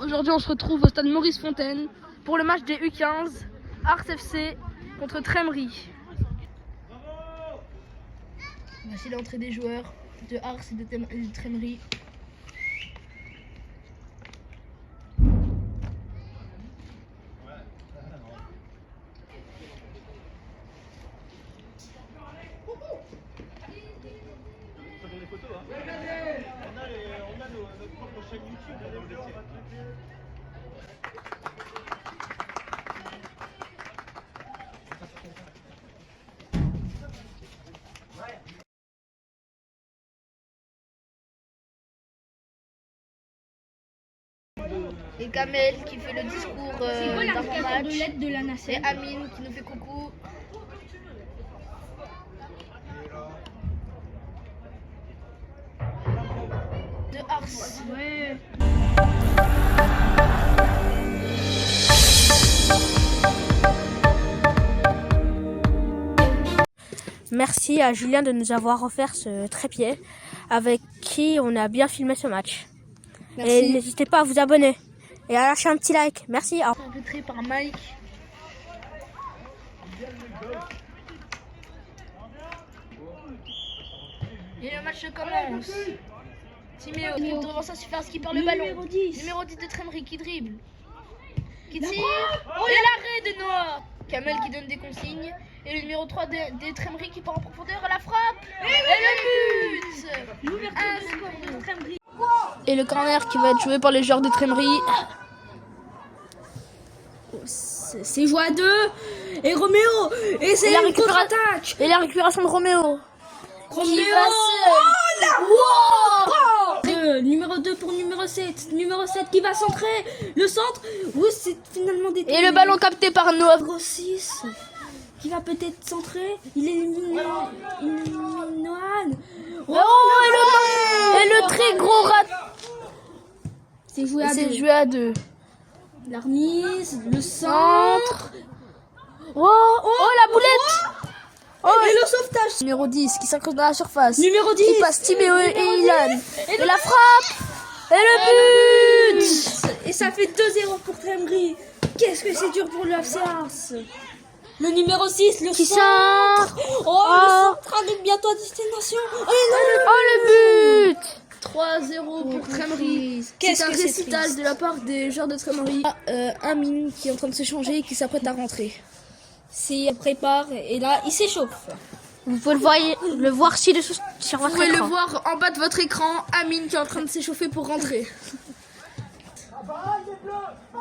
Aujourd'hui, on se retrouve au stade Maurice Fontaine pour le match des U15 Ars FC contre Trémery. Voici l'entrée des joueurs de Ars et de Trémery. On a notre propre chaîne YouTube. Et Kamel qui fait le discours d'avant-match. De la nation. Et Amine qui nous fait coucou. De Ars. Ouais. Merci à Julien de nous avoir offert ce trépied avec qui on a bien filmé ce match. Merci. Et n'hésitez pas à vous abonner et à lâcher un petit like. Merci. Arbitré par Mike. Et le match commence. Timéo qui devant ça super qui perd le ballon. Numéro 10 de Trémery qui dribble. Qui tire. Et l'arrêt de Noah. Kamel qui donne des consignes. Et le numéro 3 des Trémery qui part en profondeur à la frappe. Et le but. Et le corner qui va être joué par les joueurs de Trémery. C'est joué à deux. Et Roméo. Et c'est la une contre-attaque. Et la récupération de Roméo. Roméo. Oh là. Wow. Numéro 2 pour numéro 7. Numéro 7 qui va centrer. Le centre. Oui, c'est finalement détourné. Et le ballon capté par Noah. Numéro 6 qui va peut-être centrer. Il élimine Noan. Et le très gros rat. C'est joué à C'est deux. joué à deux. La remise, le centre. Oh la boulette. Et le sauvetage. Numéro 10 qui s'incruste dans la surface. Numéro 10. Qui passe Timéo et Ilan. Et la frappe. Et le but. Et ça fait 2-0 pour Trémery. Qu'est-ce que c'est dur pour le FC Ars. Le numéro 6, le Qui centre. centre. Le centre arrive bientôt à destination. Le but. 3-0 pour Trémery. Qu'est-ce C'est un que c'est récital triste. de la part des joueurs de Trémery. Amine qui est en train de se changer et qui s'apprête à rentrer. Il prépare et là, il s'échauffe. Vous pouvez le voir ci-dessous sur Vous votre pouvez le écran. voir en bas de votre écran. Amine qui est en train de s'échauffer pour rentrer.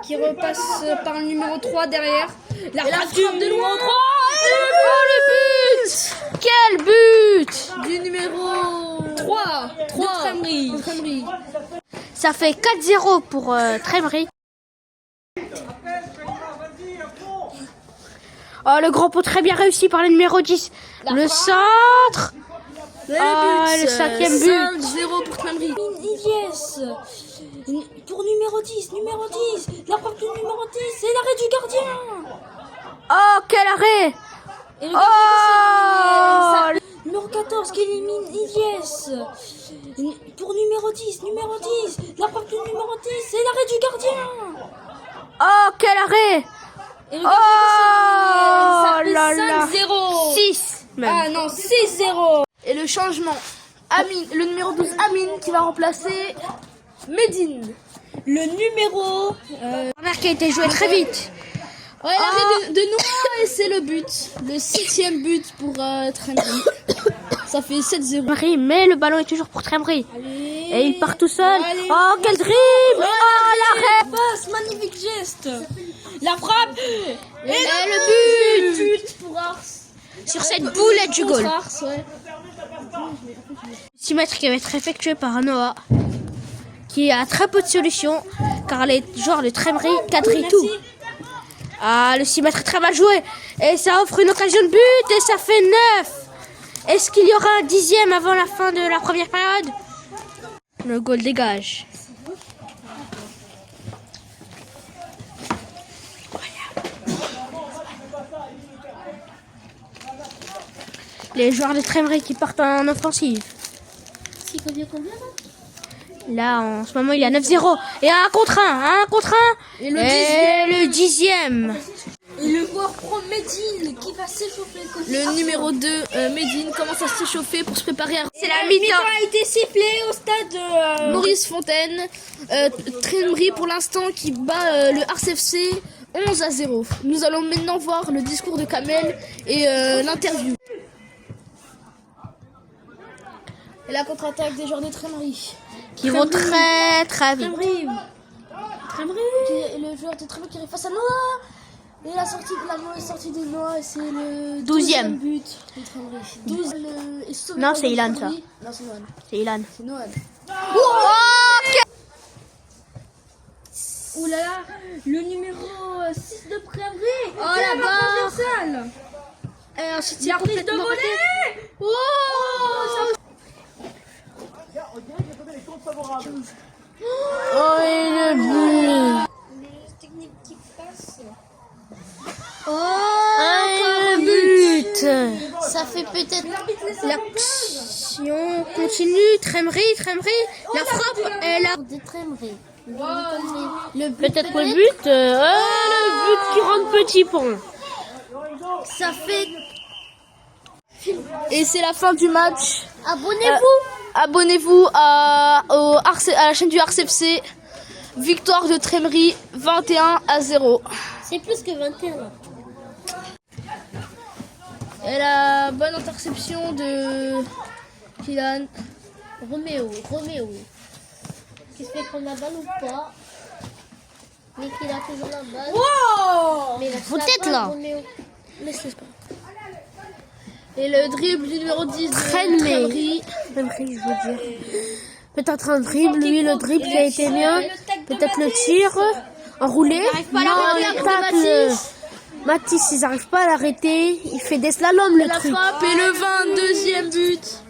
Qui repasse par le numéro 3 derrière. La Et la frappe du frappe de numéro loin. 3. Oh le but. Quel but du numéro 3 de Trémery. Ça fait 4-0 pour Trémery. Oh, le grand pot très bien réussi par le numéro 10. Le centre. Le but, le cinquième but. 5-0 pour Trémery. Yes. Pour numéro 10. La frappe du numéro 10. C'est l'arrêt du gardien. Oh, quel arrêt. Et le Oh. gardien numéro 14 qui élimine Ilyes. Pour numéro 10. La frappe du numéro 10. C'est l'arrêt du gardien. Oh, quel arrêt. Et le Oh gardien là ça là. fait 5-0. 6 même. Ah non, 6-0. Et le changement. Amine, le numéro 12 Amine qui va remplacer Medine. Le numéro Corner qui a été joué très vite. Ouais, l'arrêt de Noah et c'est le but. Le 6e but pour Trémery. Ça fait 7-0. Trémery, mais le ballon est toujours pour Trémery. Allez. Et il part tout seul. Allez. Oh, quel dribble. Oh, l'arrêt. Passe, magnifique geste. La frappe. Et le but. But pour Ars. Sur cette boulette du goal. Ars, ouais. 6 mètres qui va être effectué par Noah, qui a très peu de solutions, car les joueurs de Trémery quadrillent tout. Ah, le 6 mètres est très mal joué, et ça offre une occasion de but, et ça fait 9. Est-ce qu'il y aura un 10e avant la fin de la première période? Le goal dégage. Les joueurs de Trémery qui partent en offensive. C'est combien Là, en ce moment, il y a 9-0. Et un contre 1. Et le dixième. Et le joueur pro Medine qui va s'échauffer côté Le numéro 2, Medine, commence à s'échauffer pour se préparer à... C'est la mi-temps. a été sifflé au stade Maurice Fontaine, Trémery pour l'instant qui bat le RCFC 11-0. Nous allons maintenant voir le discours de Kamel et l'interview. Et la contre-attaque des joueurs de Trémery. Qui vont très très vite. Le joueur de Trémery qui arrive face à Noah. Et la mauvaise sortie de Noah, c'est le 12e but de Trémery. 12, et sauvé Non, par c'est le Ilan, Trémery. Non, c'est Noah. C'est Ilan. C'est Noah. Ouh là là, le numéro 6 de Prévry. Oh la barre. Transversale. Et ensuite, La prise de volée. Oh, et le but. Technique qui passe. Le but. ça fait peut-être... L'action continue. Trémery. La frappe est là. de Trémery. Peut-être le but. Le but qui rentre petit pont. Ça fait... Et c'est la fin du match. Abonnez-vous à la chaîne du RCFC. Victoire de Trémery 21-0. C'est plus que 21 là. Et la bonne interception de Kylian. Roméo. Qui se fait prendre la balle ou pas? Mais qu'il a toujours la balle. Wow. Mais il a Vos la têtes, balle, là. Roméo. Laisse-les pas. Et le dribble du numéro 10 de Trémery, je veux dire. Peut-être un dribble, lui le dribble qui a été bien. Peut-être le tir enroulé. Il tacle. Matisse, ils n'arrivent pas à l'arrêter. Il fait des slaloms le La truc. frappe et le 22e but.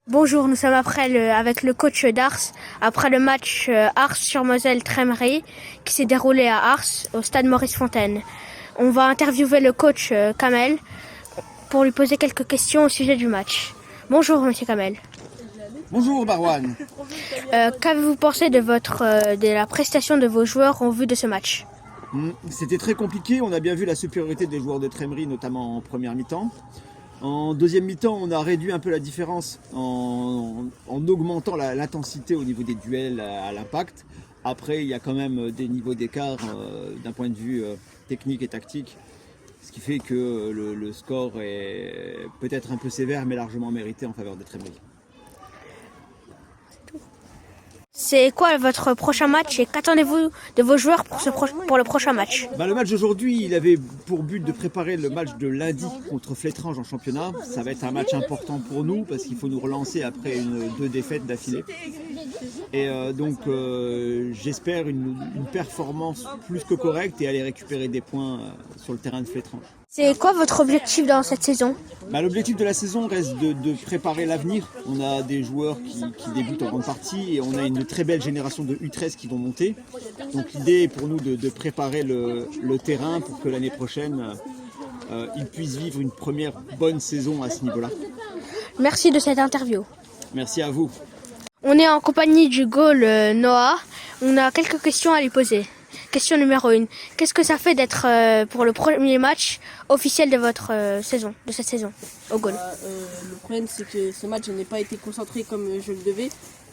Bonjour, nous sommes avec le coach d'Ars, après le match Ars-sur-Moselle-Trémery qui s'est déroulé à Ars, au stade Maurice Fontaine. On va interviewer le coach Kamel pour lui poser quelques questions au sujet du match. Bonjour, monsieur Kamel. Bonjour Barwan. Qu'avez-vous pensé de la prestation de vos joueurs en vue de ce match? C'était très compliqué, on a bien vu la supériorité des joueurs de Trémery, notamment en première mi-temps. En deuxième mi-temps, on a réduit un peu la différence en augmentant l'intensité au niveau des duels à l'impact. Après, il y a quand même des niveaux d'écart d'un point de vue technique et tactique, ce qui fait que le score est peut-être un peu sévère, mais largement mérité en faveur de Trémery. C'est quoi votre prochain match et qu'attendez-vous de vos joueurs pour le prochain match? Le match d'aujourd'hui, il avait pour but de préparer le match de lundi contre Flétrange en championnat. Ça va être un match important pour nous parce qu'il faut nous relancer après 2 défaites d'affilée. Et donc j'espère une performance plus que correcte et aller récupérer des points sur le terrain de Flétrange. C'est quoi votre objectif dans cette saison? L'objectif de la saison reste de préparer l'avenir. On a des joueurs qui débutent en grande partie et on a une très belle génération de U13 qui vont monter. Donc l'idée est pour nous de préparer le terrain pour que l'année prochaine, ils puissent vivre une première bonne saison à ce niveau-là. Merci de cette interview. Merci à vous. On est en compagnie du goal Noah. On a quelques questions à lui poser. Question numéro 1. Qu'est-ce que ça fait d'être pour le premier match officiel de cette saison au goal? Le problème c'est que ce match je n'ai pas été concentré comme je le devais.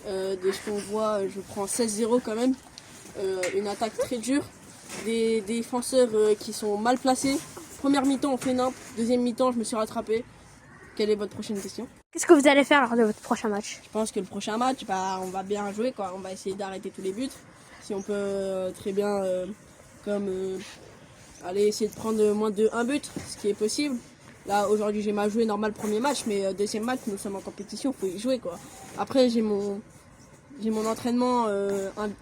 De ce qu'on voit, je prends 16-0 quand même. Une attaque très dure. Des défenseurs qui sont mal placés. Première mi-temps on fait nimp. Deuxième mi-temps je me suis rattrapé. Quelle est votre prochaine question? Qu'est-ce que vous allez faire lors de votre prochain match? Je pense que le prochain match, on va bien jouer, quoi. On va essayer d'arrêter tous les buts. Si on peut très bien aller essayer de prendre moins de 1 but, ce qui est possible. Là aujourd'hui j'ai mal joué normal premier match, mais deuxième match nous sommes en compétition, il faut y jouer quoi. Après j'ai mon entraînement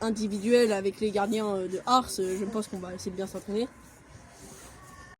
individuel avec les gardiens de Ars, je pense qu'on va essayer de bien s'entraîner.